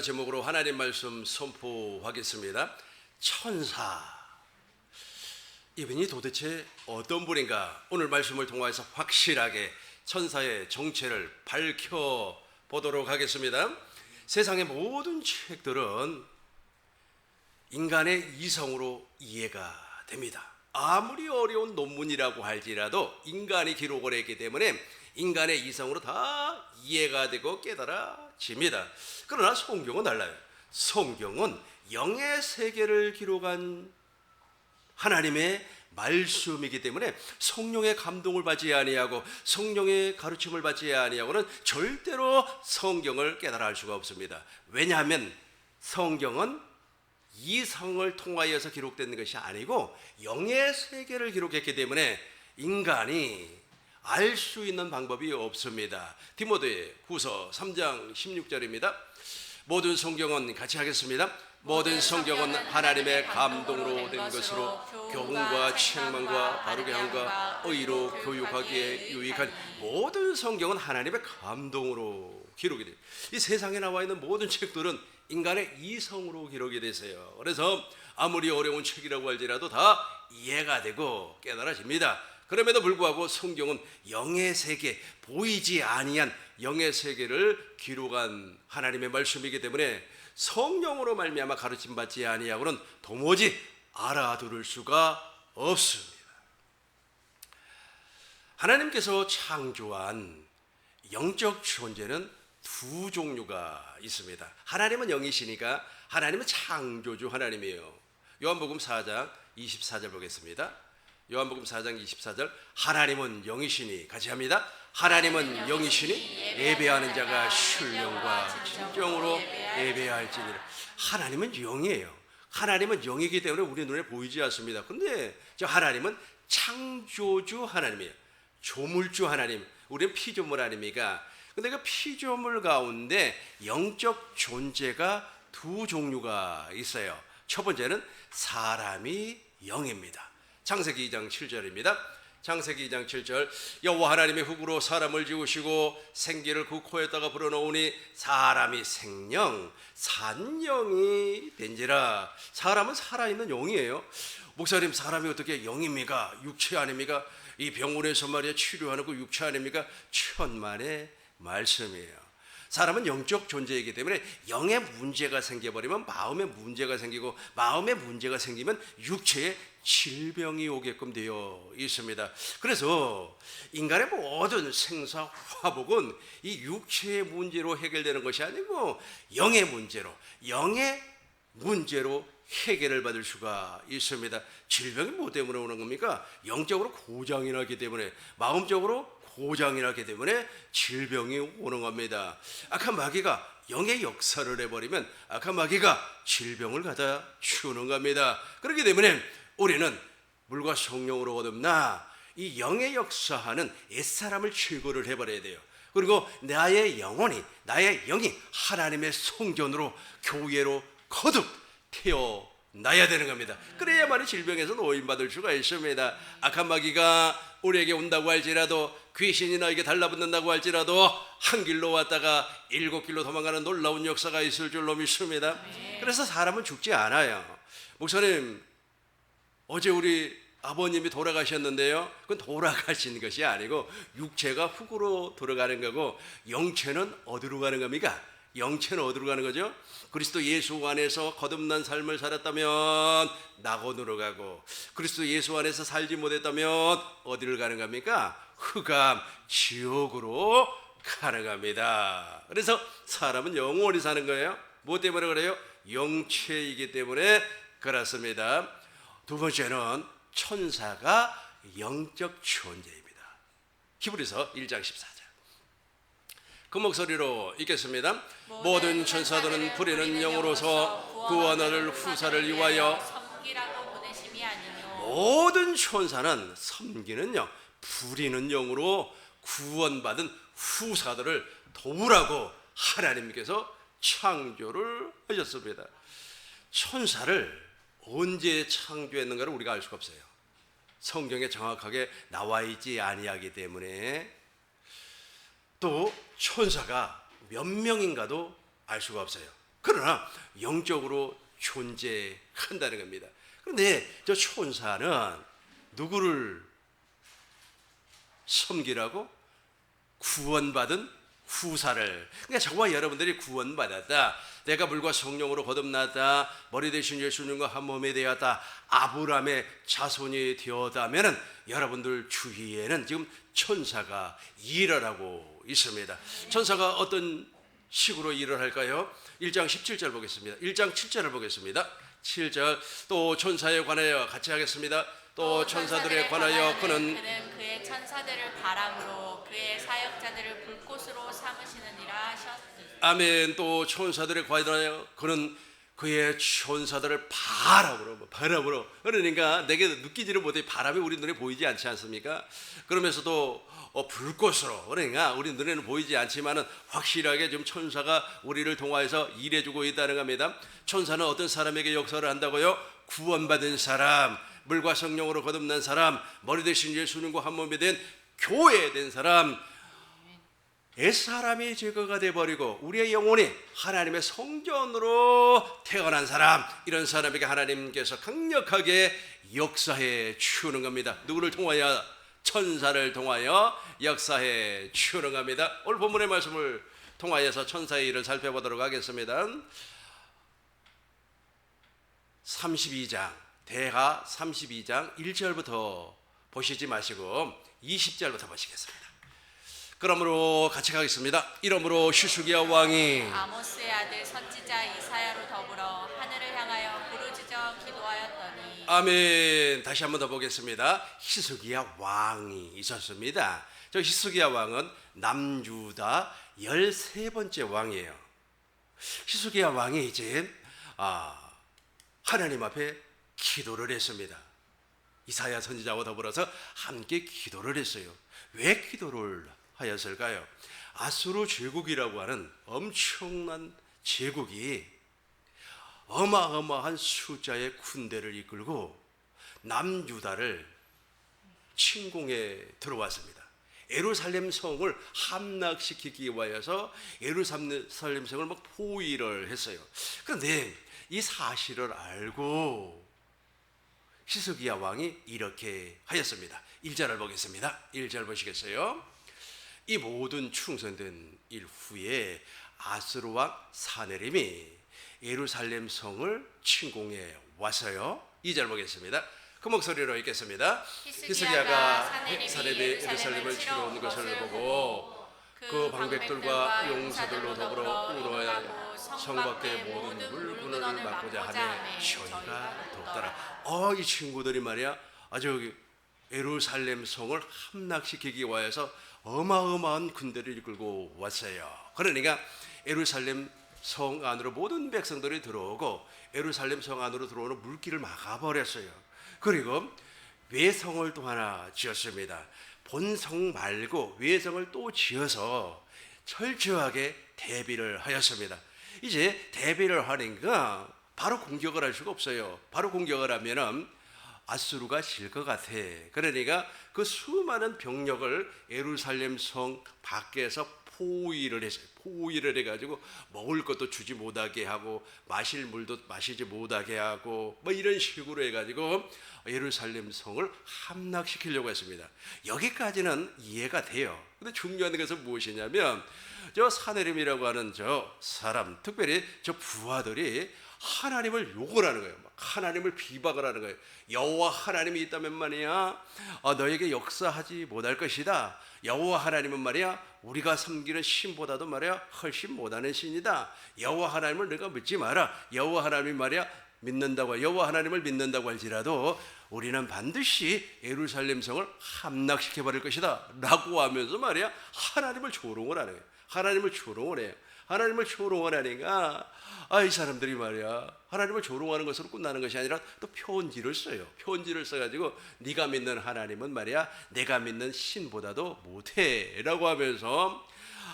제목으로 하나님 말씀 선포하겠습니다. 천사, 이분이 도대체 어떤 분인가? 오늘 말씀을 통해서 확실하게 천사의 정체를 밝혀보도록 하겠습니다. 세상의 모든 책들은 인간의 이성으로 이해가 됩니다. 아무리 어려운 논문이라고 할지라도 인간이 기록을 했기 때문에 인간의 이성으로 다 이해가 되고 깨달아집니다. 그러나 성경은 달라요. 성경은 영의 세계를 기록한 하나님의 말씀이기 때문에 성령의 감동을 받지 아니하고 성령의 가르침을 받지 아니하고는 절대로 성경을 깨달아 알 수가 없습니다. 왜냐하면 성경은 이성을 통하여서 기록된 것이 아니고 영의 세계를 기록했기 때문에 인간이 알 수 있는 방법이 없습니다. 디모데후서 3장 16절입니다. 모든 성경은 같이 하겠습니다. 모든 성경은 하나님의 감동으로 된 것으로 교훈과 책망과 바르게 함과 의로 교육하기에 유익한 모든 성경은 하나님의 감동으로 기록이 돼요. 이 세상에 나와 있는 모든 책들은 인간의 이성으로 기록이 되세요. 그래서 아무리 어려운 책이라고 할지라도 다 이해가 되고 깨달아집니다. 그럼에도 불구하고 성경은 영의 세계, 보이지 아니한 영의 세계를 기록한 하나님의 말씀이기 때문에 성령으로 말미암아 가르침 받지 아니하고는 도무지 알아들을 수가 없습니다. 하나님께서 창조한 영적 존재는 두 종류가 있습니다. 하나님은 영이시니까 하나님은 창조주 하나님이에요. 요한복음 4장 24절 보겠습니다. 요한복음 4장 24절, 하나님은 영이시니, 같이 합니다. 하나님은 영이시니 예배하는 자가 신령과 진정으로 예배할지니라. 하나님은 영이에요. 하나님은 영이기 때문에 우리 눈에 보이지 않습니다. 근데 저 하나님은 창조주 하나님이에요. 조물주 하나님, 우리는 피조물 아닙니까? 근데 그 피조물 가운데 영적 존재가 두 종류가 있어요. 첫 번째는 사람이 영입니다. 창세기 2장 7절입니다. 창세기 2장 7절, 여호와 하나님의 흙으로 사람을 지으시고 생기를 그 코에다가 불어넣으니 사람이 생령 산영이 된지라. 사람은 살아있는 영이에요. 목사님, 사람이 어떻게 영입니까? 육체 아닙니까? 이 병원에서 말이야 치료하는 그 육체 아닙니까? 천만의 말씀이에요. 사람은 영적 존재이기 때문에 영에 문제가 생겨버리면 마음에 문제가 생기고, 마음에 문제가 생기면 육체에 질병이 오게끔 되어 있습니다. 그래서 인간의 모든 생사 화복은 이 육체의 문제로 해결되는 것이 아니고 영의 문제로 해결을 받을 수가 있습니다. 질병이 뭐 때문에 오는 겁니까? 영적으로 고장이 나기 때문에, 마음적으로 고장이 나기 때문에 질병이 오는 겁니다. 악한 마귀가 영의 역사를 해버리면 악한 마귀가 질병을 갖다 주는 겁니다. 그렇기 때문에 우리는 물과 성령으로 거듭나 이 영의 역사하는 옛사람을 철거를 해버려야 돼요. 그리고 나의 영이 하나님의 성전으로, 교회로 거듭 태어나야 되는 겁니다. 그래야만이 질병에서 노인받을 수가 있습니다. 악한 마귀가 우리에게 온다고 할지라도, 귀신이 너에게 달라붙는다고 할지라도 한 길로 왔다가 7길로 도망가는 놀라운 역사가 있을 줄로 믿습니다. 그래서 사람은 죽지 않아요. 목사님, 어제 우리 아버님이 돌아가셨는데요, 그건 돌아가신 것이 아니고 육체가 흙으로 들어가는 거고 영체는 어디로 가는 겁니까? 영체는 어디로 가는 거죠? 그리스도 예수 안에서 거듭난 삶을 살았다면 낙원으로 가고, 그리스도 예수 안에서 살지 못했다면 어디를 가는 겁니까? 흑암 지옥으로 가는 겁니다. 그래서 사람은 영원히 사는 거예요. 뭐 때문에 그래요? 영체이기 때문에 그렇습니다. 두 번째는 천사가 영적 존재입니다. 히브리서 1장 14절, 그 목소리로 읽겠습니다. 모든 천사들은 부리는 영으로서 구원을 후사를 위하여 섬기라고 보내심이 아니뇨. 모든 천사는 섬기는 영, 부리는 영으로 구원받은 후사들을 도우라고 하나님께서 창조를 하셨습니다. 천사를 언제 창조했는가를 우리가 알 수가 없어요. 성경에 정확하게 나와 있지 아니하기 때문에. 또 천사가 몇 명인가도 알 수가 없어요. 그러나 영적으로 존재한다는 겁니다. 그런데 저 천사는 누구를 섬기라고? 구원받은 후사를. 그러니까 저와 여러분들이 구원받았다, 내가 물과 성령으로 거듭났다, 머리 대신 예수님과 한 몸이 되었다, 아브라함의 자손이 되었다면 여러분들 주위에는 지금 천사가 일을 하고 있습니다. 천사가 어떤 식으로 일을 할까요? 1장 17절 보겠습니다. 1장 7절을 보겠습니다. 7절, 또 천사에 관하여 같이 하겠습니다. 또 천사들에 관하여 그는 그의 천사들을 바람으로 그의 사역자들을 불꽃으로 삼으시느니라 하셨으니. 아멘. 또 천사들에 관하여 그는 그의 천사들을 바람으로. 그러니까 내게 느끼지를 못해. 바람이 우리 눈에 보이지 않지 않습니까? 그러면서도 불꽃으로, 그러니까 우리 눈에는 보이지 않지만은 확실하게 지금 천사가 우리를 통하여서 일해주고 있다는 겁니다. 천사는 어떤 사람에게 역사를 한다고요? 구원받은 사람, 물과 성령으로 거듭난 사람, 머리 대신 예수님과 한 몸이 된 교회 된 사람, 옛사람이 제거가 돼버리고 우리의 영혼이 하나님의 성전으로 태어난 사람, 이런 사람에게 하나님께서 강력하게 역사해 주는 겁니다. 누구를 통하여? 천사를 통하여 역사해 주는 겁니다. 오늘 본문의 말씀을 통하여서 천사의 일을 살펴보도록 하겠습니다. 32장, 대하 32장 1절부터 보시지 마시고 20절부터 보시겠습니다. 그러므로 같이 가겠습니다. 이러므로 히스기야 왕이 아모스의 아들 선지자 이사야로 더불어 하늘을 향하여 부르짖어 기도하였더니. 아멘. 다시 한번 더 보겠습니다. 히스기야 왕이 있었습니다. 저 히스기야 왕은 남유다 13번째 왕이에요. 히스기야 왕이 이제 하나님 앞에 기도를 했습니다. 이사야 선지자와 더불어서 함께 기도를 했어요. 왜 기도를 하였을까요? 아수르 제국이라고 하는 엄청난 제국이 어마어마한 숫자의 군대를 이끌고 남유다를 침공에 들어왔습니다. 예루살렘 성을 함락시키기 위하여서 예루살렘 성을 막 포위를 했어요. 그런데 이 사실을 알고 히스기야 왕이 이렇게 하였습니다. 1절을 보겠습니다. 1절 보시겠어요? 이 모든 충성된 일 후에 아수르 왕 사네림이 예루살렘 성을 침공해 왔어요. 2절 보겠습니다. 그 목소리로 읽겠습니다. 히스기야가 사네림이 예루살렘을 치러 온 것을 보고 그 방백들과 용사들로 더불어 울어야 성 밖의 모든 물군을 막고자 하며 시온이가 돋더라. 이 친구들이 말이야, 아주 예루살렘 성을 함락시키기 위해서 어마어마한 군대를 이끌고 왔어요. 그러니까 예루살렘 성 안으로 모든 백성들이 들어오고 예루살렘 성 안으로 들어오는 물길을 막아버렸어요. 그리고 외성을 또 하나 지었습니다. 본성 말고 외성을 또 지어서 철저하게 대비를 하였습니다. 이제 대비를 하니까 바로 공격을 할 수가 없어요. 바로 공격을 하면은 아수르가 질 것 같아. 그러니까 그 수많은 병력을 예루살렘 성 밖에서 포위를 했어요. 포위를 해가지고 먹을 것도 주지 못하게 하고 마실 물도 마시지 못하게 하고 뭐 이런 식으로 해가지고 예루살렘 성을 함락시키려고 했습니다. 여기까지는 이해가 돼요. 근데 중요한 것은 무엇이냐면 저 사네림이라고 하는 저 사람, 특별히 저 부하들이 하나님을 욕을 하는 거예요. 하나님을 비박을 하는 거예요. 여호와 하나님이 있다면 말이야, 너에게 역사하지 못할 것이다. 여호와 하나님은 말이야, 우리가 섬기는 신보다도 말이야 훨씬 못하는 신이다. 여호와 하나님을 너가 믿지 마라. 여호와 하나님이 말이야 믿는다고, 여호와 하나님을 믿는다고 할지라도 우리는 반드시 예루살렘 성을 함락시켜 버릴 것이다 라고 하면서 말이야 하나님을 조롱을 하는 거예요. 하나님을 조롱을 해요. 하나님을 조롱을 하니까 이 사람들이 말이야 하나님을 조롱하는 것으로 끝나는 것이 아니라 또 편지를 써요. 편지를 써가지고 네가 믿는 하나님은 말이야 내가 믿는 신보다도 못해 라고 하면서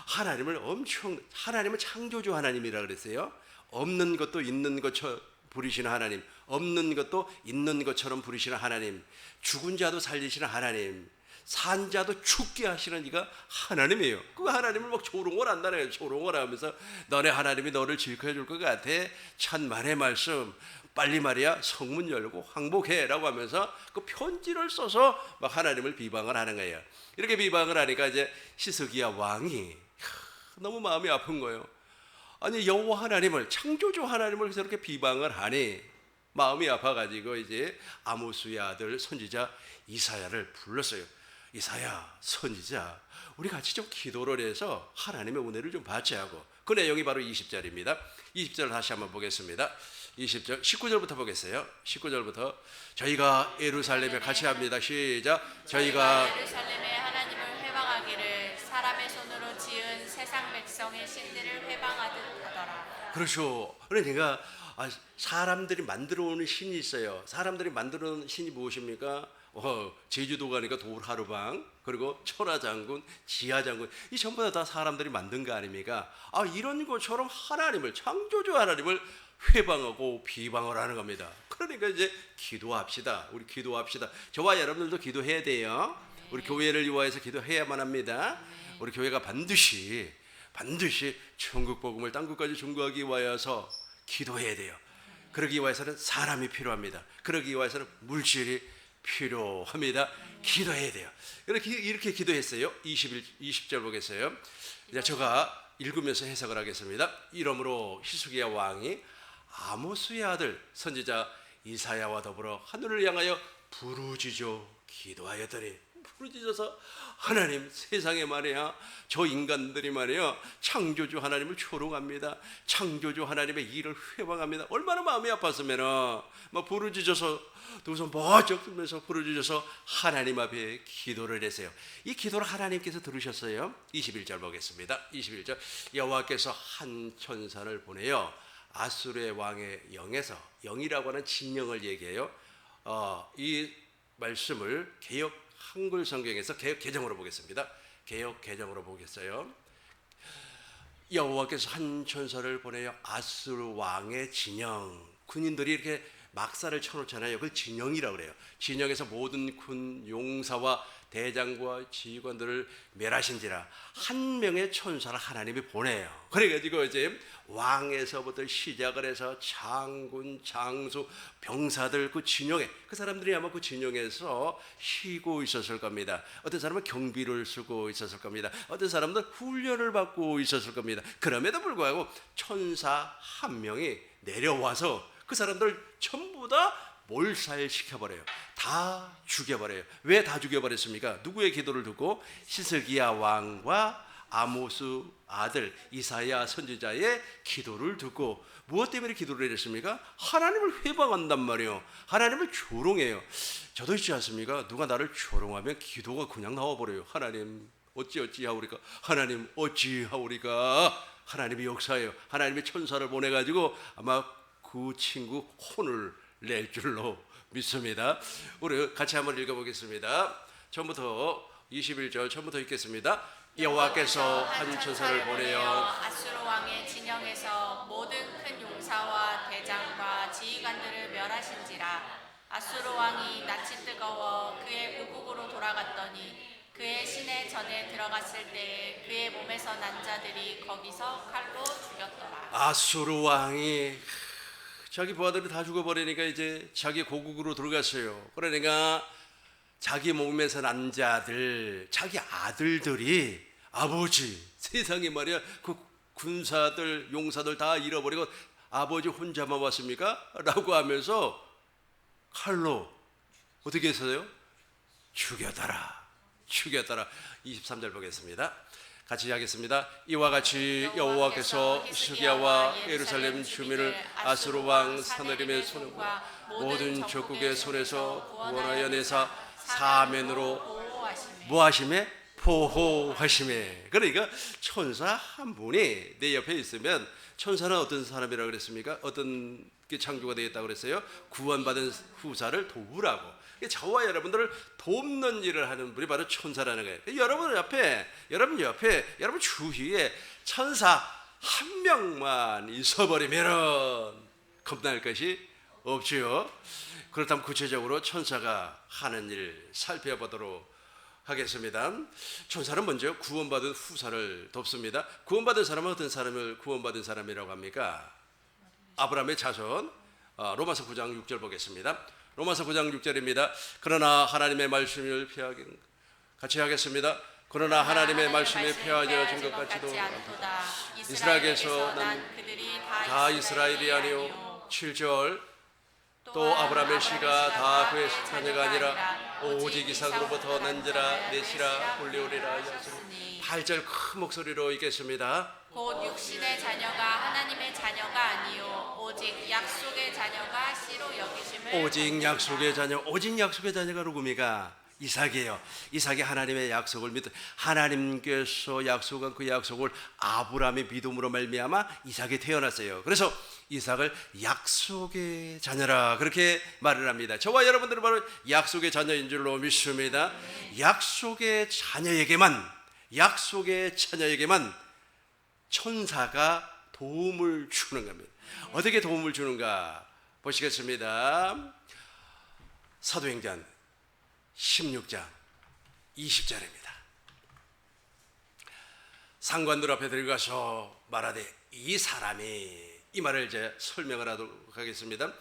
하나님은 창조주 하나님이라 그랬어요. 없는 것도 있는 것처럼 부리시는 하나님, 없는 것도 있는 것처럼 부리시는 하나님, 죽은 자도 살리시는 하나님, 산자도 죽게 하시는 이가 하나님이에요. 그 하나님을 막 조롱을 한다는 거예요. 조롱을 하면서 너네 하나님이 너를 질투해 줄 것 같아. 천만의 말씀. 빨리 말이야 성문 열고 항복해라고 하면서 그 편지를 써서 막 하나님을 비방을 하는 거예요. 이렇게 비방을 하니까 이제 시스기야 왕이 너무 마음이 아픈 거예요. 아니 여호와 하나님을 창조주 하나님을 저렇게 비방을 하니 마음이 아파가지고 이제 아모스의 아들 선지자 이사야를 불렀어요. 이사야 선지자 우리 같이 좀 기도를 해서 하나님의 은혜를 좀 받자 하고 그 내용이 바로 20절입니다. 20절 다시 한번 보겠습니다. 20절 19절부터 보겠어요. 19절부터 저희가 예루살렘에 같이 합니다. 시작. 저희가 예루살렘에 하나님을 회방하기를 사람의 손으로 지은 세상 백성의 신들을 회방하듯 하더라. 그렇죠. 그러니까 사람들이 만들어 오는 신이 있어요. 사람들이 만들어 오는 신이 무엇입니까? 제주도 가니까 돌하루방 그리고 천하장군, 지하장군 이 전부 다 사람들이 만든 거 아닙니까? 이런 것처럼 하나님을 창조주 하나님을 회방하고 비방을 하는 겁니다. 그러니까 이제 기도합시다. 우리 기도합시다. 저와 여러분들도 기도해야 돼요. 우리 교회를 위하여서 기도해야만 합니다. 우리 교회가 반드시 천국 복음을 땅끝까지 전구하기 위하여서 기도해야 돼요. 그러기 위해서는 사람이 필요합니다. 그러기 위해서는 물질이 필요합니다. 기도해야 돼요. 이렇게 기도했어요. 20절 보겠어요. 이제 제가 읽으면서 해석을 하겠습니다. 이러므로 히스기야 왕이 아모스의 아들 선지자 이사야와 더불어 하늘을 향하여 부르짖어 기도하였더니 부르짖어서 하나님 세상에 말이야 저 인간들이 말이야 창조주 하나님을 조롱합니다. 창조주 하나님의 일을 회방합니다. 얼마나 마음이 아팠으면은 막 부르짖어서 두 손 번쩍 들면서 부르짖어서 하나님 앞에 기도를 했어요. 이 기도를 하나님께서 들으셨어요. 21절 보겠습니다. 21절 여호와께서 한 천사를 보내요 아수르의 왕의 영에서 영이라고 하는 진영을 얘기해요. 이 말씀을 개역 한글 성경에서 개역 개정으로 보겠습니다. 개역 개정으로 보겠어요. 여호와께서 한 천사를 보내어 아수르 왕의 진영 군인들이 이렇게 막사를 쳐놓잖아요. 그걸 진영이라고 그래요. 진영에서 모든 군 용사와 대장과 지휘관들을 멸하신지라 한 명의 천사를 하나님이 보내요. 그래가지고 이제 왕에서부터 시작을 해서 장군, 장수, 병사들 그 진영에 그 사람들이 아마 그 진영에서 쉬고 있었을 겁니다. 어떤 사람은 경비를 쓰고 있었을 겁니다. 어떤 사람은 훈련을 받고 있었을 겁니다. 그럼에도 불구하고 천사 한 명이 내려와서 그 사람들 전부 다 몰살시켜버려요. 다 죽여버려요. 왜 다 죽여버렸습니까? 누구의 기도를 듣고? 시스기야 왕과 아모스 아들 이사야 선지자의 기도를 듣고 무엇 때문에 기도를 했습니까? 하나님을 회방한단 말이에요. 하나님을 조롱해요. 저도 있지 않습니까? 누가 나를 조롱하면 기도가 그냥 나와버려요. 하나님 어찌하오리까? 하나님 어찌하오리까? 하나님이 역사해요. 하나님의 천사를 보내가지고 아마 그 친구 혼을 낼 줄로 믿습니다. 우리 같이 한번 읽어보겠습니다. 처음부터 21절 처음부터 읽겠습니다. 여호와께서 한 천사를 보내어 아수르 왕의 진영에서 모든 큰 용사와 대장과 지휘관들을 멸하신지라. 아수르 왕이 낯이 뜨거워 그의 고국으로 돌아갔더니 그의 시내 전에 들어갔을 때에 그의 몸에서 난 자들이 거기서 칼로 죽였더라. 아수르 왕이 자기 부하들이 다 죽어버리니까 이제 자기 고국으로 들어갔어요. 그러니까 자기 몸에서 난 자들, 자기 아들들이 아버지 세상에 말이야 그 군사들 용사들 다 잃어버리고 아버지 혼자만 왔습니까? 라고 하면서 칼로 어떻게 했어요? 죽여더라. 23절 보겠습니다. 같이 하겠습니다. 이와 같이 여호와께서 히스기야와 예루살렘 주민을 아수르 왕 사느림의 손과 모든 적국의 손에서 구원하여 내사 사면으로 뭐하심에? 보호하심에. 그러니까 천사 한 분이 내 옆에 있으면 천사는 어떤 사람이라고 그랬습니까? 어떤 창조가 되었다고 그랬어요? 구원받은 후사를 도우라고. 저와 여러분들을 돕는 일을 하는 분이 바로 천사라는 거예요. 여러분 옆에, 여러분 주위에 천사 한 명만 있어버리면 겁날 것이 없지요. 그렇다면 구체적으로 천사가 하는 일 살펴보도록 하겠습니다. 천사는 먼저 구원받은 후사를 돕습니다. 구원받은 사람은 어떤 사람을 구원받은 사람이라고 합니까? 아브라함의 자손. 로마서 9장 6절 보겠습니다. 로마서 9장 6절입니다. 그러나 하나님의 말씀을 피하기 같이 하겠습니다. 그러나 하나님의 말씀이 폐하여진 것 같지도 않도다. 이스라엘에서 난 그들이 다 이스라엘이 아니요 7절 또 아브라함의 씨가 다 그의 자녀가 아니라 오직 이삭으로부터 난지라 넷이라 불리오리라 하였으니 8절 큰 목소리로 읽겠습니다. 곧 육신의 자녀가 하나님의 자녀가 아니요 오직 약속의 자녀가 씨로 여기심을 오직 약속의 자녀, 오직 약속의 자녀가 누굽니까? 이삭이에요. 이삭이 하나님의 약속을 믿어 하나님께서 약속한 그 약속을 아브라함의 믿음으로 말미암아 이삭이 태어났어요. 그래서 이삭을 약속의 자녀라 그렇게 말을 합니다. 저와 여러분들은 바로 약속의 자녀인 줄로 믿습니다. 약속의 자녀에게만 천사가 도움을 주는 겁니다. 어떻게 도움을 주는가 보시겠습니다. 사도행전 16장 20절입니다. 상관들 앞에 들어가서 말하되 이 사람이 이 말을 이제 설명을 하도록 하겠습니다.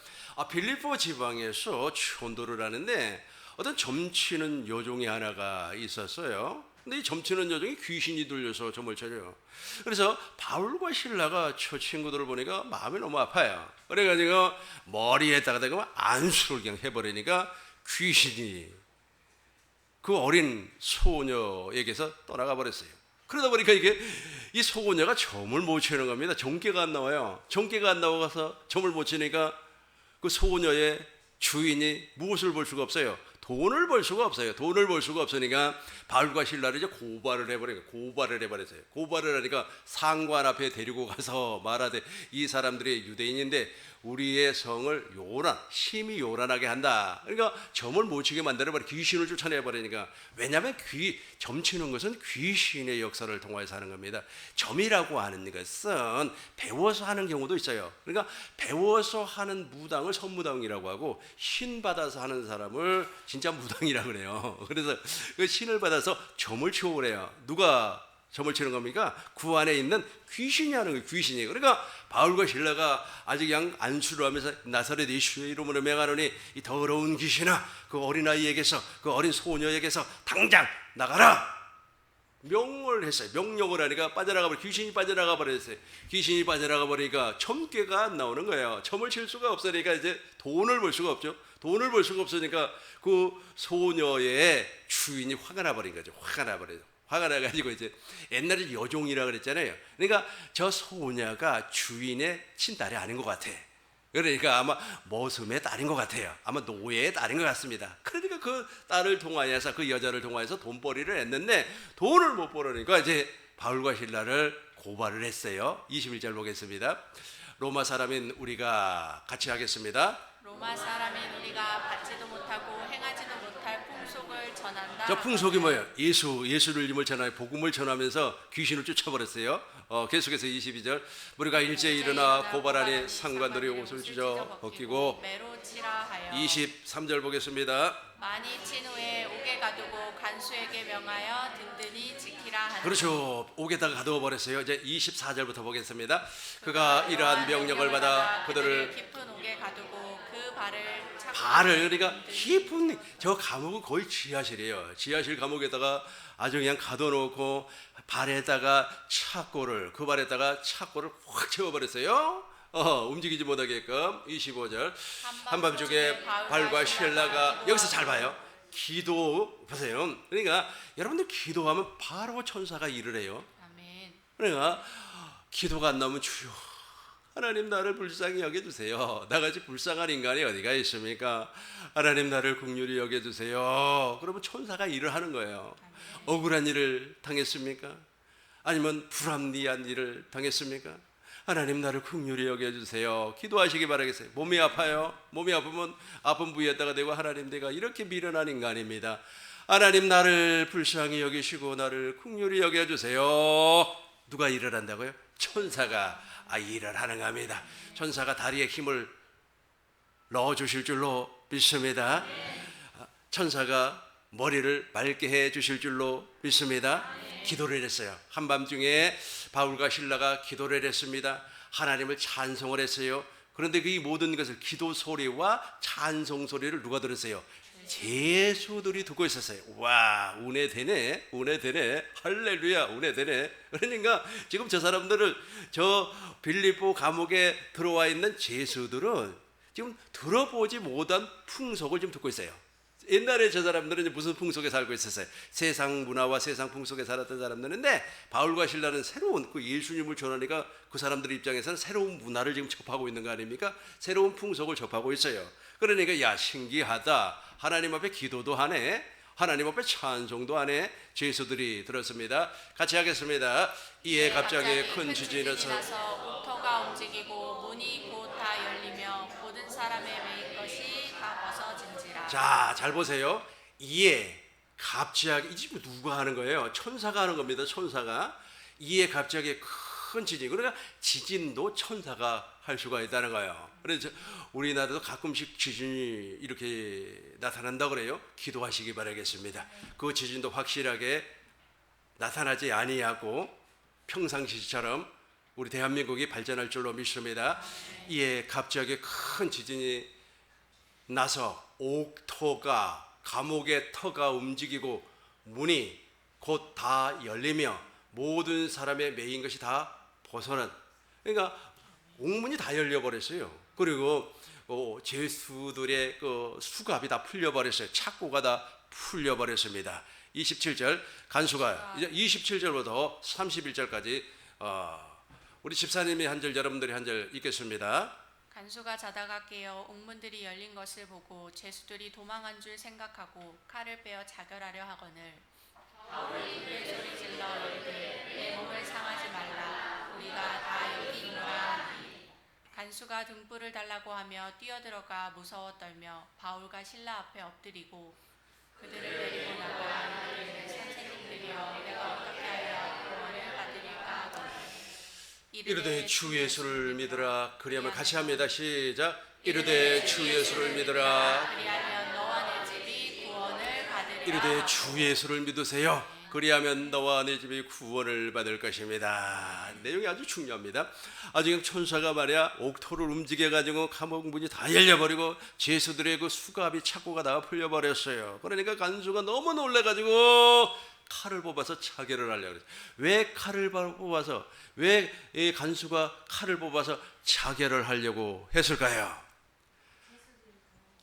빌립보 지방에서 전도를 하는데 어떤 점치는 여종이 하나가 있었어요. 근데 이 점치는 여종이 귀신이 들려서 점을 쳐요. 그래서 바울과 실라가 저 친구들을 보니까 마음이 너무 아파요. 그래가지고 머리에다가 대고 안수를 그냥 해버리니까 귀신이 그 어린 소녀에게서 떠나가 버렸어요. 그러다 보니까 이게 이 소녀가 점을 못 치는 겁니다. 정계가 안 나와요. 정계가 안 나와서 점을 못 치니까 그 소녀의 주인이 무엇을 볼 수가 없어요. 돈을 벌 수가 없어요. 돈을 벌 수가 없으니까 바울과 실라를 이제 고발을 해버렸어요. 고발을 하니까 상관 앞에 데리고 가서 말하되 이 사람들이 유대인인데 우리의 성을 심히 요란하게 한다. 그러니까 점을 못 치게 만들어버려 귀신을 쫓아내버리니까. 왜냐하면 점 치는 것은 귀신의 역사를 통해서 하는 겁니다. 점이라고 하는 것은 배워서 하는 경우도 있어요. 그러니까 배워서 하는 무당을 선무당이라고 하고 신 받아서 하는 사람을 진짜 무당이라고 그래요. 그래서 그 신을 받아서 점을 치고 그래요. 누가 점을 치는 겁니까? 그 안에 있는 귀신이 하는 거예요. 귀신이. 그러니까 바울과 실라가 아직 그냥 안수를 하면서 나사렛 예수의 이름으로 명하노니 이 더러운 귀신아 그 어린아이에게서 그 어린 소녀에게서 당장 나가라 명을 했어요. 명령을 하니까 귀신이 빠져나가 버렸어요. 귀신이 빠져나가 버리니까 점괘가 안 나오는 거예요. 점을 칠 수가 없으니까 이제 돈을 벌 수가 없죠. 돈을 벌 수가 없으니까 그 소녀의 주인이 화가 나버린 거죠. 화가 나가지고 이제 옛날에 여종이라 그랬잖아요. 그러니까 저 소녀가 주인의 친딸이 아닌 것 같아. 그러니까 아마 머슴의 딸인 것 같아요. 아마 노예의 딸인 것 같습니다. 그러니까 그 딸을 통하여서 그 여자를 통하여서 돈벌이를 했는데 돈을 못 벌으니까 이제 바울과 실라를 고발을 했어요. 21절 보겠습니다. 로마 사람인 우리가 같이 하겠습니다. 로마 사람인 우리가 받지도 못하고 행하지도 못할 풍속을 전한다. 저 풍속이 뭐예요? 예수를 이름을 전하여 복음을 전하면서 귀신을 쫓아버렸어요. 계속해서 22절 우리가 일제히 일어나 고발하니 상관들이 옷을 찢어 벗기고 매로 치라 하여 23절 보겠습니다. 많이 친 후에 옥에 가두고 간수에게 명하여 든든히 지키라 하는. 그렇죠. 옥에다가 가두어 버렸어요. 이제 24절부터 보겠습니다. 그가 이러한 명령을 받아 그들을 깊은 옥에 가두고 그 발을 그러니까 깊은 저 감옥은 거의 지하실이에요. 지하실 감옥에다가 아주 그냥 가둬놓고 그 발에다가 착고를 확 채워버렸어요. 움직이지 못하게끔. 25절 한밤중에 발과 실라가 여기서 잘 봐요. 기도 보세요. 그러니까 여러분들 기도하면 바로 천사가 일을 해요. 아멘. 그러니까 기도가 안 나오면 주여 하나님 나를 불쌍히 여겨주세요. 나같이 불쌍한 인간이 어디가 있습니까? 하나님 나를 긍휼히 여겨주세요. 그러면 천사가 일을 하는 거예요. 억울한 일을 당했습니까? 아니면 불합리한 일을 당했습니까? 하나님 나를 긍휼히 여겨주세요. 기도하시기 바라겠어요. 몸이 아파요. 몸이 아프면 아픈 부위에다가 대고 하나님 내가 이렇게 미련한 인간입니다. 하나님 나를 불쌍히 여기시고 나를 긍휼히 여겨주세요. 누가 일을 한다고요? 천사가 일을 하는 겁니다. 천사가 다리에 힘을 넣어주실 줄로 믿습니다. 천사가 머리를 맑게 해 주실 줄로 믿습니다. 기도를 했어요. 한밤중에 바울과 신라가 기도를 했습니다. 하나님을 찬송을 했어요. 그런데 그 모든 것을 기도 소리와 찬송 소리를 누가 들었어요? 제수들이 듣고 있었어요. 와, 운해되네, 운해되네, 할렐루야, 운해되네. 그러니까 지금 저 사람들을, 저 빌립보 감옥에 들어와 있는 제수들은 지금 들어보지 못한 풍속을 좀 듣고 있어요. 옛날에 저 사람들은 이제 무슨 풍속에 살고 있었어요? 세상 문화와 세상 풍속에 살았던 사람들인데, 바울과 신라는 새로운 그 예수님을 전하니까 그 사람들 입장에서는 새로운 문화를 지금 접하고 있는 거 아닙니까? 새로운 풍속을 접하고 있어요. 그러니까 야, 신기하다. 하나님 앞에 기도도 하네, 하나님 앞에 찬송도 하네. 제수들이 들었습니다. 같이 하겠습니다. 이에 갑자기 큰 지진이 나서 옥토가 움직이고 문이 곧 다 열리며 모든 사람의 매인 것이 다 벗어진지라. 자, 잘 보세요. 이에 갑자기, 이 집은 누가 하는 거예요? 천사가 하는 겁니다. 천사가. 이에 갑자기 큰 지진. 그러니까 지진도 천사가 할 수가 있다는 거예요. 그래서 우리나라도 가끔씩 지진이 이렇게 나타난다 그래요. 기도하시기 바라겠습니다. 그 지진도 확실하게 나타나지 아니하고 평상시처럼 우리 대한민국이 발전할 줄로 믿습니다. 이에 갑자기 큰 지진이 나서 옥토가, 감옥의 터가 움직이고 문이 곧 다 열리며 모든 사람의 매인 것이 다 벗어난, 그러니까 옥문이 다 열려버렸어요. 그리고 제수들의 그 수갑이 다 풀려버렸어요. 착고가 다 풀려버렸습니다. 27절 간수가, 이제 27절부터 31절까지 우리 집사님이 한 절, 여러분들이 한 절 읽겠습니다. 간수가 자다가 깨어 옥문들이 열린 것을 보고 제수들이 도망한 줄 생각하고 칼을 빼어 자결하려 하거늘 바울이 크게 소리질러 이르되 내 몸을 상하지 말라, 우리가 다 여기 있노라 하니 간수가 등불을 달라고 하며 뛰어들어가 무서워 떨며 바울과 신라 앞에 엎드리고 그들을 데리고 나가 이르되 선생님들이여 내가 어떻게 하여 구원을 받으리까 하거늘 이르되 주 예수를 믿으라. 그리하면 같이 합니다. 시작. 이르되 주 예수를 믿으라. 그리하면 너와 내 집이 구원을 받으리라. 이르되 주 예수를 믿으세요. 그리하면 너와 내 집이 구원을 받을 것입니다. 내용이 아주 중요합니다. 지금 천사가 말이야 옥토를 움직여가지고 감옥 문이 다 열려버리고 제수들의 그 수갑이 착고가 다 풀려버렸어요. 그러니까 간수가 너무 놀래가지고 칼을 뽑아서 자결을 하려고 그랬어요. 왜 칼을 뽑아서, 왜 이 간수가 칼을 뽑아서 자결을 하려고 했을까요?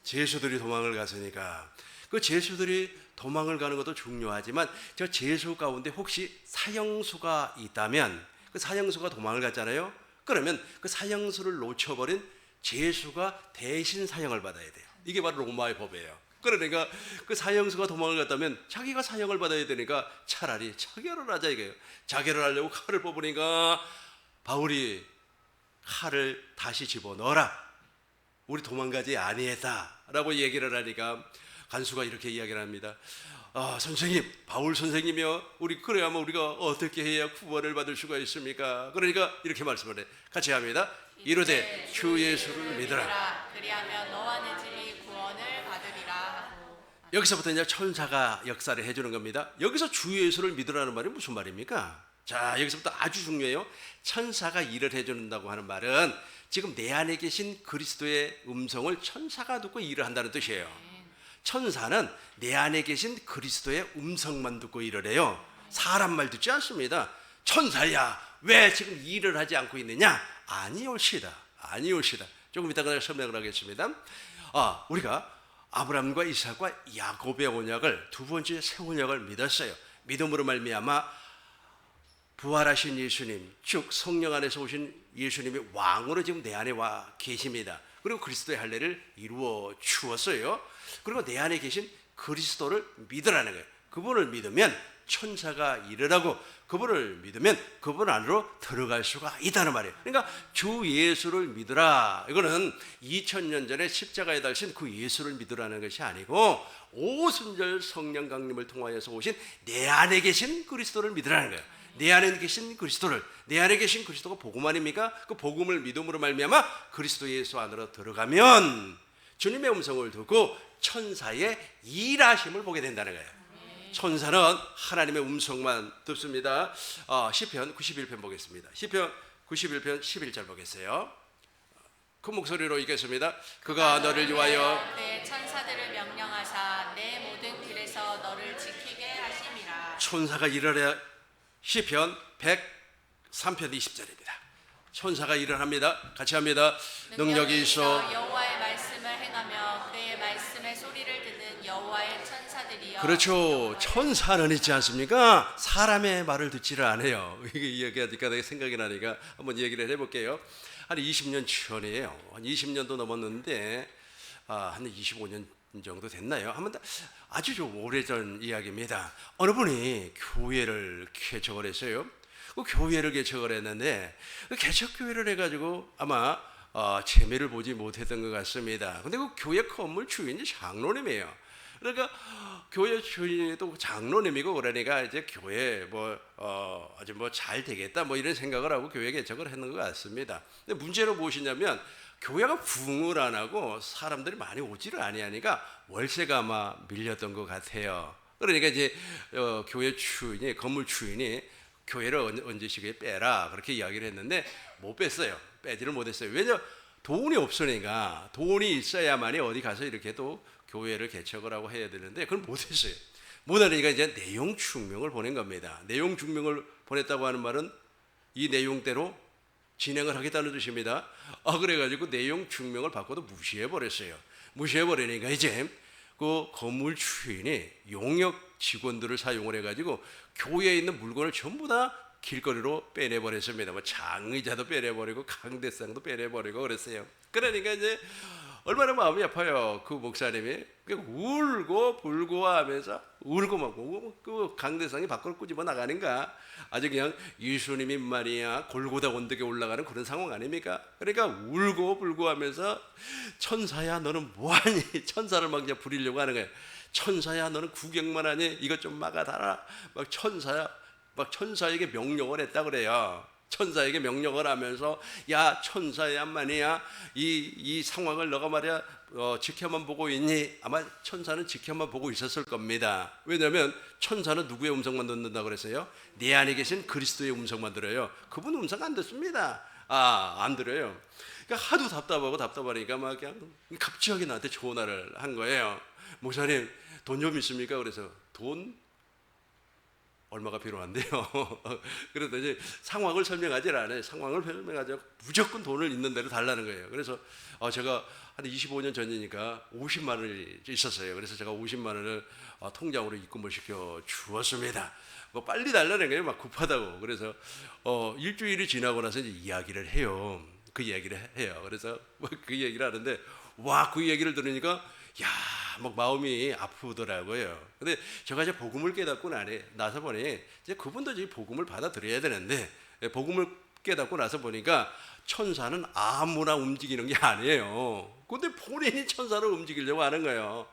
제수들이 도망을 갔으니까. 그 제수들이 도망을 가는 것도 중요하지만 저 제수 가운데 혹시 사형수가 있다면, 그 사형수가 도망을 갔잖아요. 그러면 그 사형수를 놓쳐버린 제수가 대신 사형을 받아야 돼요. 이게 바로 로마의 법이에요. 그러니까 그 사형수가 도망을 갔다면 자기가 사형을 받아야 되니까 차라리 자결을 하자 이거예요. 자결을 하려고 칼을 뽑으니까 바울이 칼을 다시 집어넣어라, 우리 도망가지 아니했다라고 얘기를 하니까 간수가 이렇게 이야기를 합니다. 선생님, 바울 선생님이요, 우리 그래야만 우리가 어떻게 해야 구원을 받을 수가 있습니까? 그러니까 이렇게 말씀을 해. 같이 합니다. 이르되 주 예수를 믿으라. 그리하면 너와 내 집이 구원을 받으리라 하고. 여기서부터 이제 천사가 역사를 해주는 겁니다. 여기서 주 예수를 믿으라는 말이 무슨 말입니까? 자, 여기서부터 아주 중요해요. 천사가 일을 해준다고 하는 말은 지금 내 안에 계신 그리스도의 음성을 천사가 듣고 일을 한다는 뜻이에요. 천사는 내 안에 계신 그리스도의 음성만 듣고 일을 해요. 사람 말 듣지 않습니다. 천사야, 왜 지금 일을 하지 않고 있느냐? 아니올시다, 아니올시다. 조금 이따가 설명을 하겠습니다. 우리가 아브라함과 이삭과 야곱의 언약을, 두 번째 새 언약을 믿었어요. 믿음으로 말미암아 부활하신 예수님, 즉 성령 안에서 오신 예수님이 왕으로 지금 내 안에 와 계십니다. 그리고 그리스도의 할례를 이루어 주었어요. 그리고 내 안에 계신 그리스도를 믿으라는 거예요. 그분을 믿으면 천사가 일을 하고, 그분을 믿으면 그분 안으로 들어갈 수가 있다는 말이에요. 그러니까 주 예수를 믿으라, 이거는 2000년 전에 십자가에 달신 그 예수를 믿으라는 것이 아니고 오순절 성령 강림을 통하여서 오신 내 안에 계신 그리스도를 믿으라는 거예요. 내 안에 계신 그리스도를, 내 안에 계신 그리스도가 복음 아닙니까? 그 복음을 믿음으로 말미암아 그리스도 예수 안으로 들어가면 주님의 음성을 듣고 천사의 일하심을 보게 된다는 거예요. 천사는 하나님의 음성만 듣습니다. 시편 91편 보겠습니다. 시편 91편 11절 보겠어요. 큰 목소리로 읽겠습니다. 그가 너를 위하여 내 천사들을 명령하사 내 모든 길에서 너를 지키게 하심이라. 천사가 일하려. 시편 103편 20절입니다. 천사가 일을 합니다. 같이 합니다. 능력이 있어 여호와의 말씀을 행하며 그의 말씀의 소리를 듣는 여호와의 천사들이여. 그렇죠. 천사는 있지 않습니까? 사람의 말을 듣지를 않아요. 이게 이야기하니까 내가 생각이 나니까 한번 얘기를 해볼게요. 한 20년 전이에요. 한 20년도 넘었는데 한 25년 정도 됐나요? 아주 좀 오래전 이야기입니다. 어느 분이 교회를 개척을 했어요. 그 교회를 개척을 했는데 그 개척교회를 해가지고 아마 재미를 보지 못했던 것 같습니다. 근데 그 교회 건물 주인이 장로님이에요. 그러니까 교회 주인이 또 장로님이고 그러니까 이제 교회 아주 잘 되겠다 이런 생각을 하고 교회 개척을 했는 것 같습니다. 근데 문제는 무엇이냐면 교회가 부흥을 안 하고 사람들이 많이 오지를 아니하니까 월세가 아마 밀렸던 것 같아요. 그러니까 이제 교회 주인이 건물 주인이 교회를 언제시기에 빼라 그렇게 이야기를 했는데 못 뺐어요. 빼지를 못했어요. 왜냐 돈이 없으니까. 돈이 있어야만이 어디 가서 이렇게 또 교회를 개척을 하고 해야 되는데 그걸 못했어요. 못하니까 이제 내용 증명을 보낸 겁니다. 내용 증명을 보냈다고 하는 말은 이 내용대로 진행을 하겠다는 뜻입니다. 그래가지고 내용 증명을 받고도 무시해버렸어요. 무시해버리니까 이제 그 건물 주인이 용역 직원들을 사용을 해가지고 교회에 있는 물건을 전부 다 길거리로 빼내버렸습니다. 장의자도 빼내버리고 강대상도 빼내버리고 그랬어요. 그러니까 이제 얼마나 마음이 아파요. 그 목사님이 울고 불고 하면서 울고 막 그 강대상이 밖으로 꾸집어 나가는가. 아주 그냥 예수님이 말이야 골고다 언덕에 올라가는 그런 상황 아닙니까? 그러니까 울고 불고 하면서 천사야 너는 뭐하니? 천사를 막 이제 부리려고 하는 거예요. 천사야 너는 구경만 하니 이것 좀 막아달라. 막 천사에게 명령을 했다 그래요. 천사에게 명령을 하면서 야 천사야 말이야 이 상황을 너가 말이야 지켜만 보고 있니? 아마 천사는 지켜만 보고 있었을 겁니다. 왜냐하면 천사는 누구의 음성만 듣는다 그랬어요? 내 안에 계신 그리스도의 음성만 들어요. 그분 음성 안 듣습니다. 안 들어요. 그러니까 하도 답답하니까 막 그냥 갑자기 나한테 전화를 한 거예요. 목사님 돈 좀 있습니까? 그래서 돈 얼마가 필요한데요. 그래서 이제 상황을 설명하지 않아요. 상황을 설명하지 무조건 돈을 있는 대로 달라는 거예요. 그래서 제가 한 25년 전이니까 50만 원이 있었어요. 그래서 제가 50만 원을 통장으로 입금을 시켜 주었습니다. 빨리 달라는 거예요. 막 급하다고. 그래서 일주일이 지나고 나서 이제 이야기를 해요. 그 얘기를 해요. 그래서 그 얘기를 하는데 그 얘기를 들으니까 막 마음이 아프더라고요. 근데 제가 이제 복음을 깨닫고 나서 보니 이제 그분도 이제 복음을 받아들여야 되는데 복음을 깨닫고 나서 보니까 천사는 아무나 움직이는 게 아니에요. 근데 본인이 천사를 움직이려고 하는 거예요.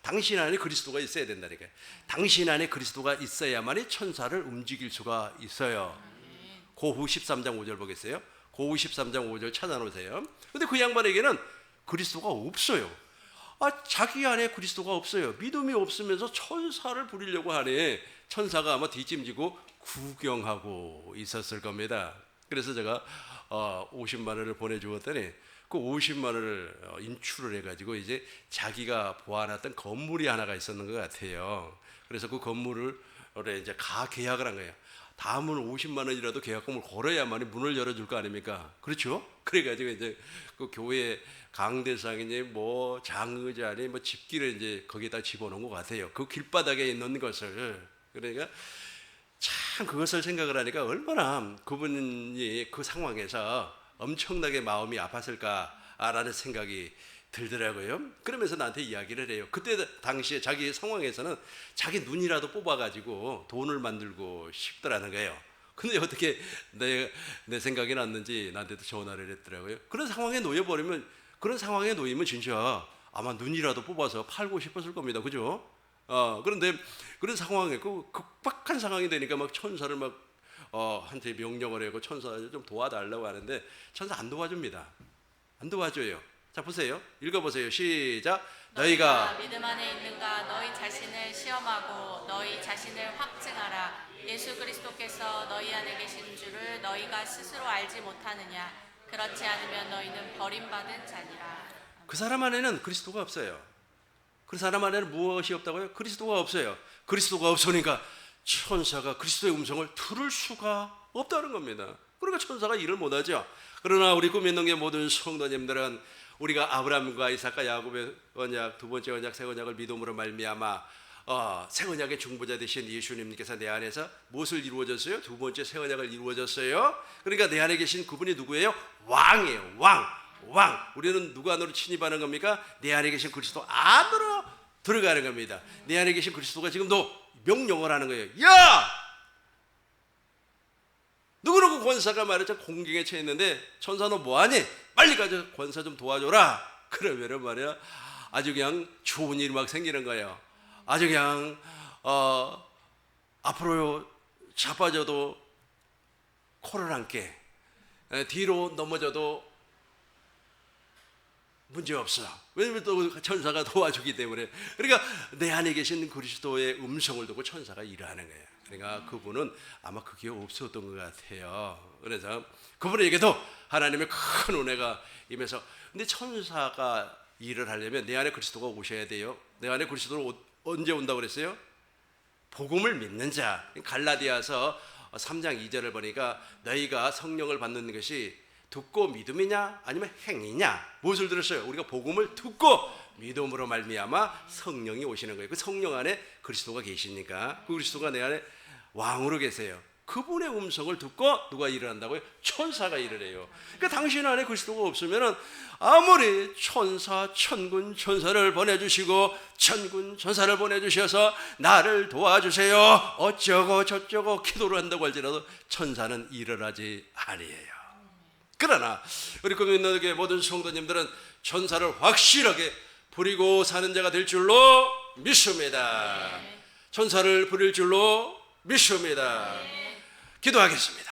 당신 안에 그리스도가 있어야 된다니까요. 당신 안에 그리스도가 있어야만이 천사를 움직일 수가 있어요. 고후 13장 5절 보겠어요. 고후 13장 5절 찾아놓으세요. 근데 그 양반에게는 그리스도가 없어요. 자기 안에 그리스도가 없어요. 믿음이 없으면서 천사를 부리려고 하네. 천사가 아마 뒷짐지고 구경하고 있었을 겁니다. 그래서 제가 50만 원을 보내주었더니 그 50만 원을 인출을 해가지고 이제 자기가 보아놨던 건물이 하나가 있었는 것 같아요. 그래서 그 건물을 이제 계약을 한 거예요. 다음은 50만 원이라도 계약금을 걸어야만이 문을 열어줄 거 아닙니까? 그렇죠? 그래가지고 이제 그 교회 강대상이니 장의자니 집기를 이제 거기다 집어넣은 것 같아요. 그 길바닥에 있는 것을. 그러니까 참 그것을 생각을 하니까 얼마나 그분이 그 상황에서 엄청나게 마음이 아팠을까라는 생각이 들더라고요. 그러면서 나한테 이야기를 해요. 그때 당시에 자기 상황에서는 자기 눈이라도 뽑아가지고 돈을 만들고 싶더라는 거예요. 근데 어떻게 내 생각이 났는지 나한테도 전화를 했더라고요. 그런 상황에 놓이면 진짜 아마 눈이라도 뽑아서 팔고 싶었을 겁니다. 그죠? 그런데 그런 상황에 그 급박한 상황이 되니까 막 천사를 한테 명령을 하고 천사 좀 도와달라고 하는데 천사 안 도와줍니다. 안 도와줘요. 자, 보세요. 읽어보세요. 시작. 너희가 너희가 믿음 안에 있는가 너희 자신을 시험하고 너희 자신을 확증하라. 예수 그리스도께서 너희 안에 계신 줄을 너희가 스스로 알지 못하느냐. 그렇지 않으면 너희는 버림받은 자니라. 그 사람 안에는 그리스도가 없어요. 그 사람 안에는 무엇이 없다고요? 그리스도가 없어요. 그리스도가 없으니까 천사가 그리스도의 음성을 들을 수가 없다는 겁니다. 그러니까 천사가 일을 못하죠. 그러나 우리 꿈 있는 게 모든 성도님들은 우리가 아브라함과 이삭과 야곱의 언약, 두 번째 언약, 새 언약을 믿음으로 말미암아 새 언약의 중보자 되신 예수님께서 내 안에서 무엇을 이루어졌어요? 두 번째 새 언약을 이루어졌어요. 그러니까 내 안에 계신 그분이 누구예요? 왕이에요. 왕. 우리는 누구 안으로 침입하는 겁니까? 내 안에 계신 그리스도 안으로 들어가는 겁니다. 내 안에 계신 그리스도가 지금도 명령을 하는 거예요. 야! 누구누구 권사가 말했죠. 공경에 처해 있는데 천사 너 뭐하니? 빨리 가서 권사 좀 도와줘라. 그러면은 말이야 아주 그냥 좋은 일이 막 생기는 거예요. 아주 그냥 앞으로 자빠져도 코를 안게, 뒤로 넘어져도 문제 없어. 왜냐면 또 천사가 도와주기 때문에. 그러니까 내 안에 계신 그리스도의 음성을 듣고 천사가 일하는 거예요. 그러니까 그분은 아마 그게 없었던 것 같아요. 그래서 그분에게도 하나님의 큰 은혜가 임해서. 근데 천사가 일을 하려면 내 안에 그리스도가 오셔야 돼요. 내 안에 그리스도는 언제 온다고 그랬어요? 복음을 믿는 자. 갈라디아서 3장 2절을 보니까 너희가 성령을 받는 것이 듣고 믿음이냐 아니면 행위냐. 무엇을 들었어요? 우리가 복음을 듣고 믿음으로 말미암아 성령이 오시는 거예요. 그 성령 안에 그리스도가 계시니까 그 그리스도가 내 안에 왕으로 계세요. 그분의 음성을 듣고 누가 일을 한다고요? 천사가 일을 해요. 그러니까 당신 안에 그리스도가 없으면 아무리 천사, 천군, 천사를 보내주시고 천군, 천사를 보내주셔서 나를 도와주세요 어쩌고 저쩌고 기도를 한다고 할지라도 천사는 일을 하지 아니에요. 그러나 우리 꿈 있는 교회 모든 성도님들은 천사를 확실하게 부리고 사는 자가 될 줄로 믿습니다. 천사를 부릴 줄로 믿습니다. 기도하겠습니다.